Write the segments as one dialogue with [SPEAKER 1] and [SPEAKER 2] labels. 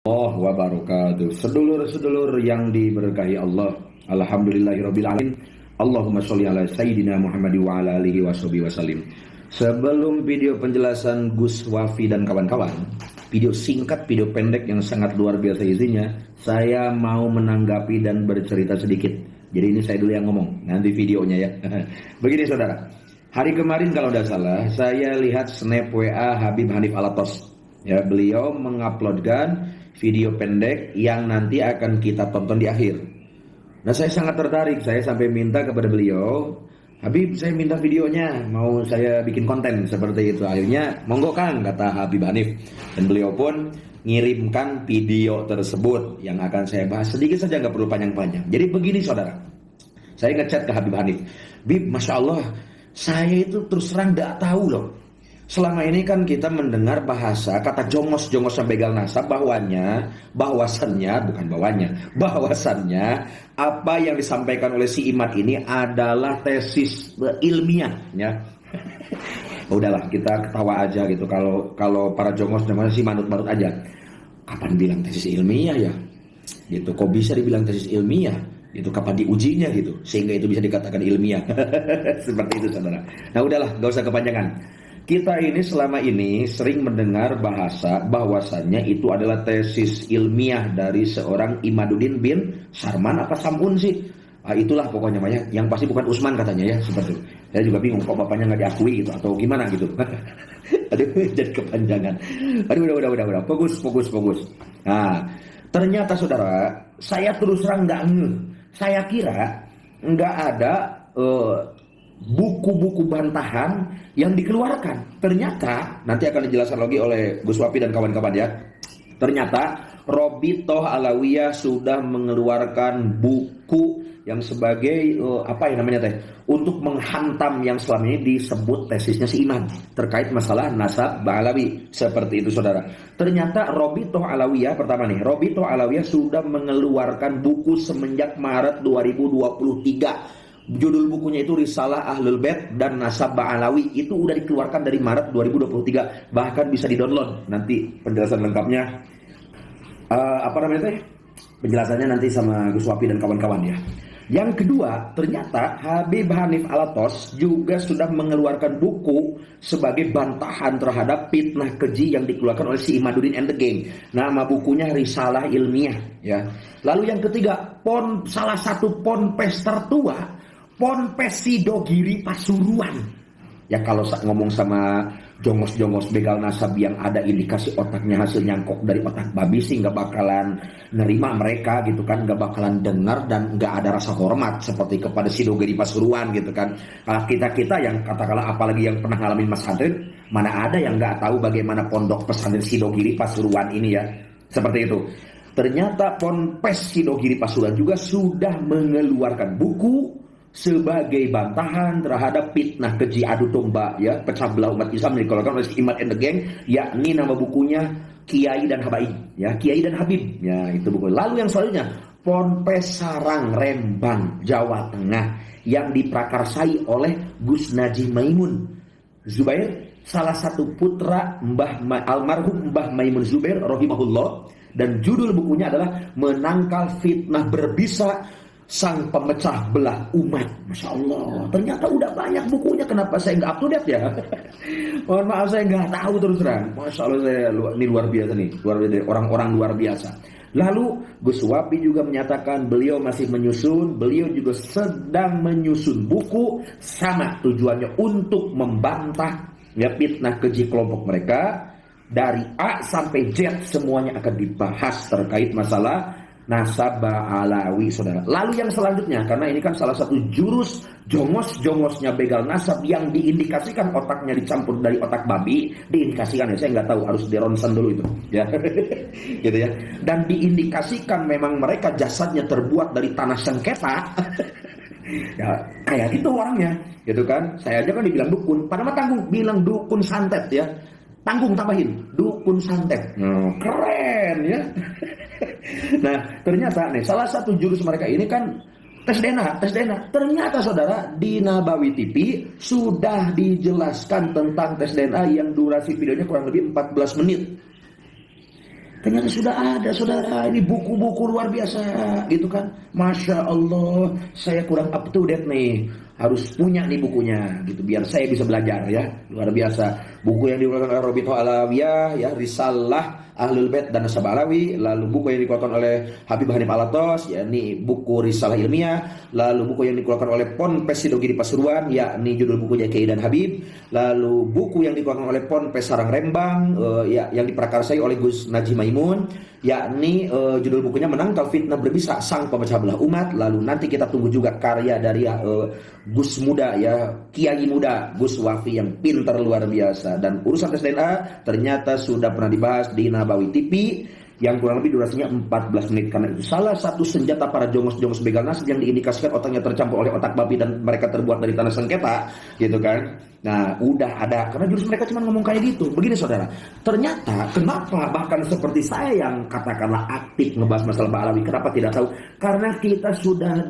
[SPEAKER 1] Allah wabarakatuh. Sedulur-sedulur yang diberkahi Allah, alhamdulillahirabbil alamin. Allahumma sholli ala sayyidina Muhammad wa ala alihi washabihi wasallim. Sebelum video penjelasan Gus Wafi dan kawan-kawan, video singkat, video pendek yang sangat luar biasa isinya, saya mau menanggapi dan bercerita sedikit. Jadi ini saya dulu yang ngomong, nanti videonya ya. Begini saudara, hari kemarin kalau tidak salah, saya lihat snap WA Habib Hanif Alatos. Ya, beliau menguploadkan video pendek yang nanti akan kita tonton di akhir. Nah, saya sangat tertarik. Saya sampai minta kepada beliau, Habib, saya minta videonya, mau saya bikin konten seperti itu. Akhirnya, monggo Kang, kata Habib Hanif. Dan beliau pun ngirimkan video tersebut yang akan saya bahas sedikit saja, nggak perlu panjang-panjang. Jadi begini saudara, saya ngechat ke Habib Hanif, Bib, Masya Allah, saya itu terus terang nggak tahu loh. Selama ini kan kita mendengar bahasa kata jongos-jongos yang begal nasab bahwasannya apa yang disampaikan oleh si Imad ini adalah tesis ilmiah ya. Udahlah kita ketawa aja gitu kalau para jongos-jongos sih manut-manut aja. Kapan bilang tesis ilmiah ya? Gitu kok bisa dibilang tesis ilmiah? Itu kapan diujinya gitu sehingga itu bisa dikatakan ilmiah. Seperti itu saudara. Nah udahlah gak usah kepanjangan. Kita ini selama ini sering mendengar bahasa bahwasannya itu adalah tesis ilmiah dari seorang Imaduddin bin Sarman apa Samun sih. Itulah pokoknya namanya, yang pasti bukan Usman katanya ya, seperti itu. Saya juga bingung kok bapaknya nggak diakui gitu atau gimana gitu. Aduh jadi kepanjangan. Aduh udah fokus. Nah ternyata saudara, saya terus terang nggak ngeh. Saya kira nggak ada buku-buku bantahan yang dikeluarkan. Ternyata nanti akan dijelaskan lagi oleh Gus Wafi dan kawan-kawan ya. Ternyata Robitoh Alawiyah sudah mengeluarkan buku yang sebagai untuk menghantam yang selama ini disebut tesisnya si Imam terkait masalah nasab Ba'alawi. Seperti itu saudara. Ternyata Robitoh Alawiyah Robitoh Alawiyah sudah mengeluarkan buku semenjak Maret 2023. Judul bukunya itu Risalah Ahlul Bait dan Nasab Ba'alawi. Itu udah dikeluarkan dari Maret 2023. Bahkan bisa di-download. Nanti penjelasan lengkapnya penjelasannya nanti sama Gus Wafi dan kawan-kawan ya. Yang kedua, ternyata Habib Hanif Alatos juga sudah mengeluarkan buku sebagai bantahan terhadap fitnah keji yang dikeluarkan oleh si Imaduddin and the Gang. Nama bukunya Risalah Ilmiah ya. Lalu yang ketiga, salah satu ponpes tertua, Ponpes Sidogiri Pasuruan. Ya kalau ngomong sama jongos-jongos begal nasab yang ada indikasi otaknya hasil nyangkok dari otak babi sih nggak bakalan nerima mereka gitu kan, nggak bakalan dengar dan nggak ada rasa hormat seperti kepada Sidogiri Pasuruan gitu kan. Kalau kita yang katakanlah apalagi yang pernah ngalamin Mas Hadrin, mana ada yang nggak tahu bagaimana pondok pesantren Sidogiri Pasuruan ini ya, seperti itu. Ternyata Ponpes Sidogiri Pasuruan juga sudah mengeluarkan buku sebagai bantahan terhadap fitnah keji adu domba ya, pecah belah umat Islam yang dikeluarkan oleh Imad and the Gang, yakni nama bukunya Kiai dan Habaib ya, Kiai dan Habib ya, itu buku. Lalu yang selanjutnya Ponpes Sarang Rembang Jawa Tengah yang diprakarsai oleh Gus Najih Maimun Zubair, salah satu putra almarhum Mbah Maimun Zubair rahimahullah, dan judul bukunya adalah Menangkal Fitnah Berbisa Sang Pemecah Belah Umat. Masya Allah, ternyata udah banyak bukunya. Kenapa saya nggak up to date ya? Mohon maaf saya nggak tahu terus terang. Masya Allah, ini luar biasa nih, orang-orang luar biasa. Lalu Gus Wafi juga menyatakan beliau masih menyusun, beliau juga sedang menyusun buku sama tujuannya untuk membantah ya fitnah keji kelompok mereka dari A sampai Z, semuanya akan dibahas terkait masalah nasab Ba'alawi saudara. Lalu yang selanjutnya, karena ini kan salah satu jurus jongos-jongosnya begal nasab yang diindikasikan otaknya dicampur dari otak babi, diindikasikan ya, saya nggak tahu, harus dironsen dulu itu ya. Gitu ya. Dan diindikasikan memang mereka jasadnya terbuat dari tanah sengketa. Ya kayak gitu orangnya gitu kan. Saya aja kan dibilang dukun, padahal tanggung bilang dukun santet ya. Tanggung tambahin dukun santet. Keren ya. Nah ternyata nih salah satu jurus mereka ini kan tes DNA. Ternyata saudara di Nabawi TV sudah dijelaskan tentang tes DNA yang durasi videonya kurang lebih 14 menit. Ternyata sudah ada, saudara. Ini buku-buku luar biasa, gitu kan. Masya Allah, saya kurang up to date nih. Harus punya nih bukunya, gitu. Biar saya bisa belajar ya. Luar biasa. Buku yang dikeluarkan oleh Robito Alawiyah, ya, Risalah Ahlul Bait dan Nasab Alawi. Lalu buku yang dikeluarkan oleh Habib Hanif Alatos, yakni buku Risalah Ilmiah. Lalu buku yang dikeluarkan oleh Ponpes Sidogiri Pasuruan, yakni judul bukunya Kiai dan Habib. Lalu buku yang dikeluarkan oleh Ponpes Sarang Rembang, yang diprakarsai oleh Gus Najih Maimun, yakni judul bukunya Menangkal Fitnah Berbisa Sang Pemecah Belah Umat. Lalu nanti kita tunggu juga karya dari Gus Muda, ya, Kiai Muda Gus Wafi yang pintar luar biasa. Dan urusan tes DNA ternyata sudah pernah dibahas di Nabawi TV yang kurang lebih durasinya 14 menit, karena itu salah satu senjata para jongos-jongos begal nasib yang diindikasikan otaknya tercampur oleh otak babi dan mereka terbuat dari tanah sengketa, gitu kan. Nah, udah ada, karena jurus mereka cuma ngomong kayak gitu. Begini saudara, ternyata kenapa bahkan seperti saya yang katakanlah aktif ngebahas masalah Ba'alawi, kenapa tidak tahu? Karena kita sudah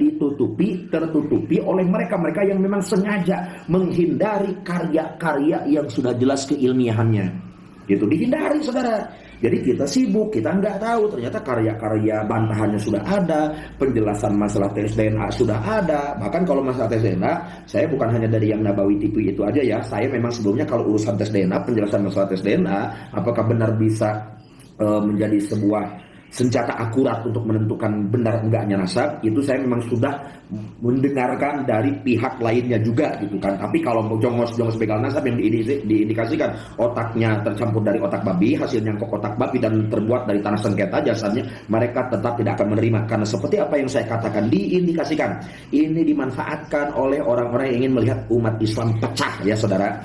[SPEAKER 1] tertutupi oleh mereka-mereka yang memang sengaja menghindari karya-karya yang sudah jelas keilmiahannya. Itu dihindari saudara. Jadi kita sibuk, kita nggak tahu ternyata karya-karya bantahannya sudah ada, penjelasan masalah tes DNA sudah ada. Bahkan kalau masalah tes DNA, saya bukan hanya dari yang Nabawi TV itu aja ya. Saya memang sebelumnya kalau urusan tes DNA, penjelasan masalah tes DNA, apakah benar bisa menjadi sebuah senjata akurat untuk menentukan benar enggaknya nasab, itu saya memang sudah mendengarkan dari pihak lainnya juga, gitu kan. Tapi kalau mau jongos begal nasab yang diindikasikan otaknya tercampur dari otak babi, hasilnya kok otak babi dan terbuat dari tanah sengketa jasanya, mereka tetap tidak akan menerima. Karena seperti apa yang saya katakan, diindikasikan ini dimanfaatkan oleh orang-orang yang ingin melihat umat Islam pecah, ya saudara.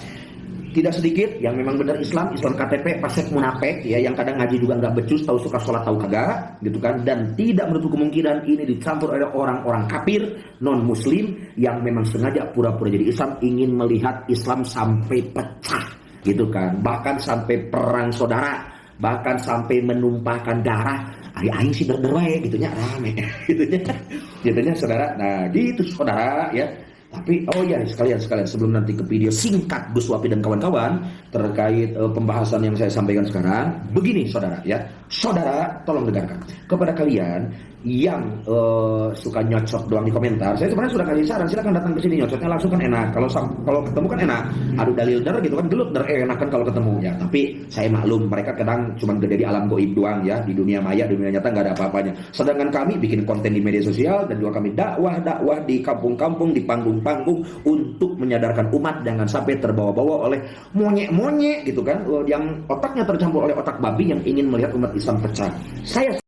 [SPEAKER 1] Tidak sedikit yang memang benar Islam KTP, pasek munafik, ya, yang kadang ngaji juga nggak becus, tahu suka sholat tahu kagak, gitu kan. Dan tidak menutup kemungkinan ini dicampur oleh orang-orang kafir non muslim yang memang sengaja pura-pura jadi Islam, ingin melihat Islam sampai pecah, gitu kan. Bahkan sampai perang saudara, bahkan sampai menumpahkan darah. Aing sih derdewe, gitunya rame, gitunya saudara. Nah gitu saudara, ya. Tapi oh ya, sekalian sebelum nanti ke video singkat Gus Wafi dan kawan-kawan terkait pembahasan yang saya sampaikan sekarang, begini saudara, ya. Saudara tolong dengarkan, kepada kalian yang suka nyocok doang di komentar, saya sebenarnya sudah kasih saran, silakan datang ke sini, nyocoknya langsung kan enak. Kalau ketemu kan enak, adu dalil der gitu kan, gelut der enak kan kalau ketemu, ya. Tapi saya maklum mereka kadang cuma gede di alam goib doang, ya, di dunia maya, dunia nyata nggak ada apa-apanya. Sedangkan kami bikin konten di media sosial dan juga kami dakwah di kampung-kampung, di panggung-panggung untuk menyadarkan umat jangan sampai terbawa-bawa oleh monyet-monyet, gitu kan, yang otaknya tercampur oleh otak babi yang ingin melihat umat Islam pecah. Saya